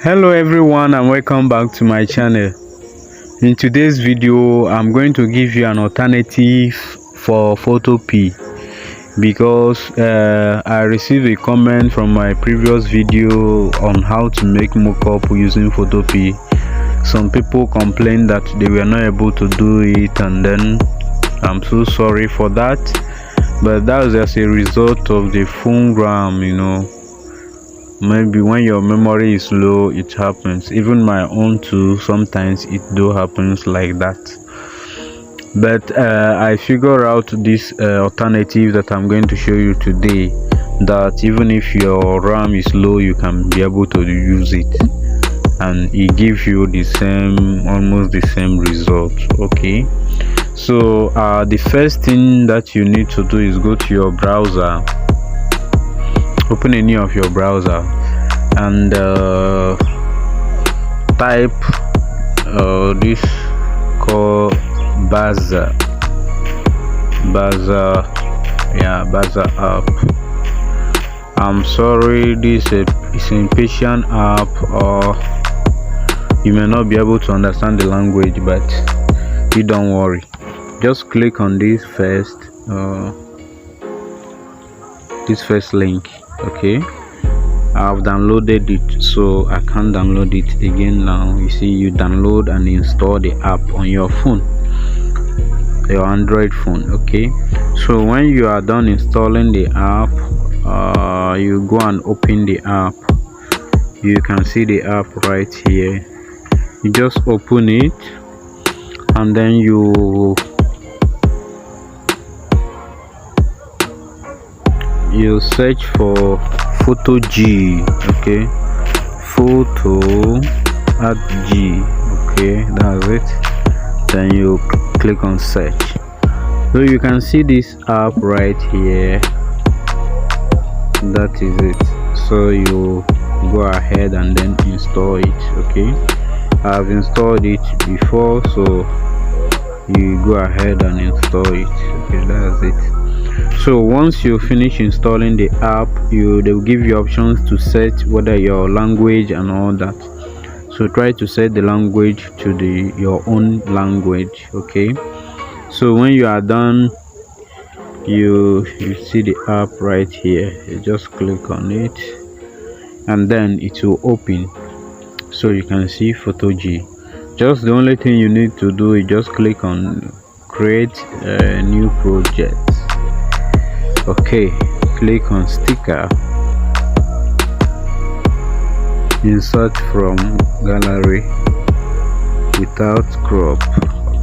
Hello everyone and welcome back to my channel. In today's video I'm going to give you an alternative for Photopea because I received a comment from my previous video on how to make mockup using Photopea. Some people complained that they were not able to do it, and then I'm so sorry for that, but that was just a result of the phone RAM, maybe when your memory is low it happens. Even my own too, sometimes it do happens like that. But I figure out this alternative that I'm going to show you today, that even if your RAM is low you can be able to use it and it gives you the same, almost the same result. Okay, so the first thing that you need to do is go to your browser, open any of your browser, and type this called Baza app. I'm sorry, this is an Persian app, or you may not be able to understand the language, but you don't worry. Just click on this first link. Okay, I've downloaded it, so I can't download it again now. You see, you download and install the app on your phone, your Android phone. Okay, so when you are done installing the app, you go and open the app. You can see the app right here. You just open it and then you search for PhotoG. Okay, PhotoG. Okay, that's it. Then you click on search. So you can see this app right here. That is it. So you go ahead and then install it. Okay, I've installed it before, so you go ahead and install it. Okay, that's it. So once you finish installing the app, they will give you options to set whether your language and all that. So try to set the language to your own language. Okay, so when you are done, you see the app right here. You just click on it and then it will open. So you can see PhotoG. Just the only thing you need to do is just click on create a new project. Okay, click on sticker, insert from gallery without crop.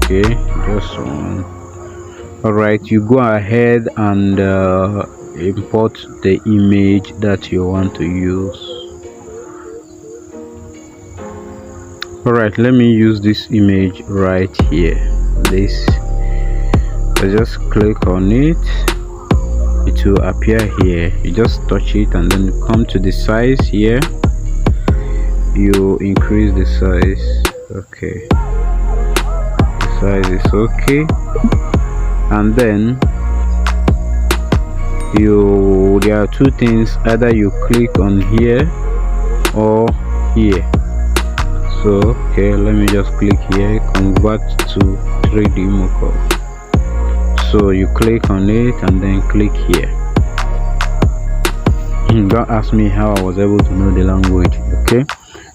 Okay, just one. All right, you go ahead and import the image that you want to use. All right, let me use this image right here. This, I just click on it, it will appear here. You just touch it and then come to the size here. You increase the size. Okay, the size is okay, and then there are two things, either you click on here or here. So okay, let me just click here, convert to 3D mockup. So you click on it and then click here. Don't ask me how I was able to know the language. Okay,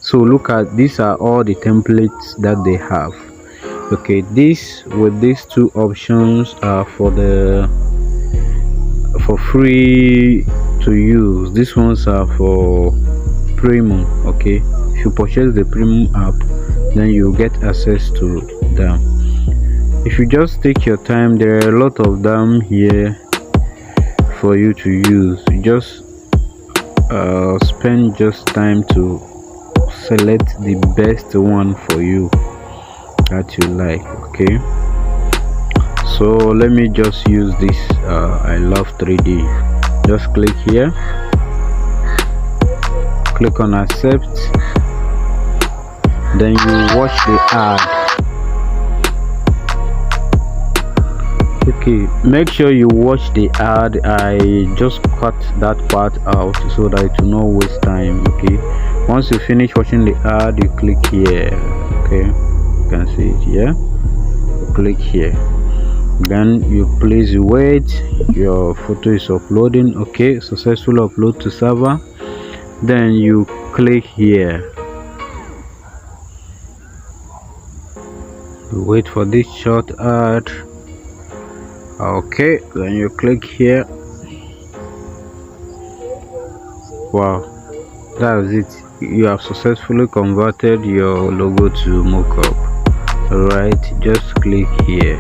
so look at, these are all the templates that they have. Okay, with these two options are for free to use. These ones are for premium. Okay, if you purchase the premium app, then you get access to them. If you just take your time, there are a lot of them here for you to use. You just spend just time to select the best one for you that you like. Okay, so let me just use this. I love 3D. Just click here, click on accept, then you watch the ad. Okay, make sure you watch the ad. I just cut that part out so that it will not waste time. Okay, Once you finish watching the ad, you click here. Okay, you can see it here. You click here, then you please wait. Your photo is uploading. Okay, successful upload to server. Then you click here. You wait for this short ad. Okay, then you click here. Wow, that's it. You have successfully converted your logo to Mockup. Alright, just click here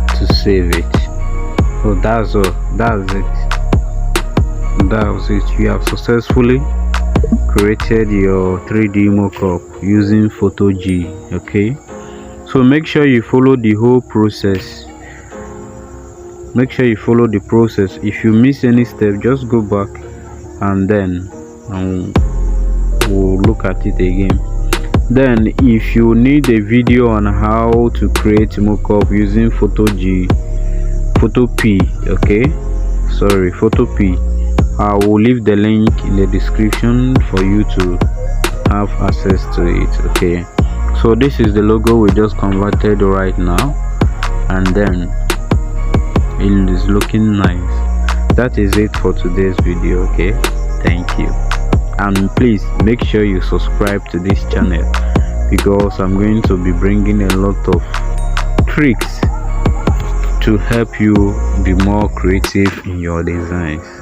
to save it. So that's all. That's it. You have successfully created your 3D mockup using PhotoG. Okay, so make sure you follow the whole process. Make sure you follow the process. If you miss any step, just go back and then we'll look at it again. Then if you need a video on how to create mockup using PhotoPea, okay, sorry, PhotoPea, I will leave the link in the description for you to have access to it. Okay, so this is the logo we just converted right now, and then it is looking nice. That is it for today's video. Okay, thank you, and please make sure you subscribe to this channel, because I'm going to be bringing a lot of tricks to help you be more creative in your designs.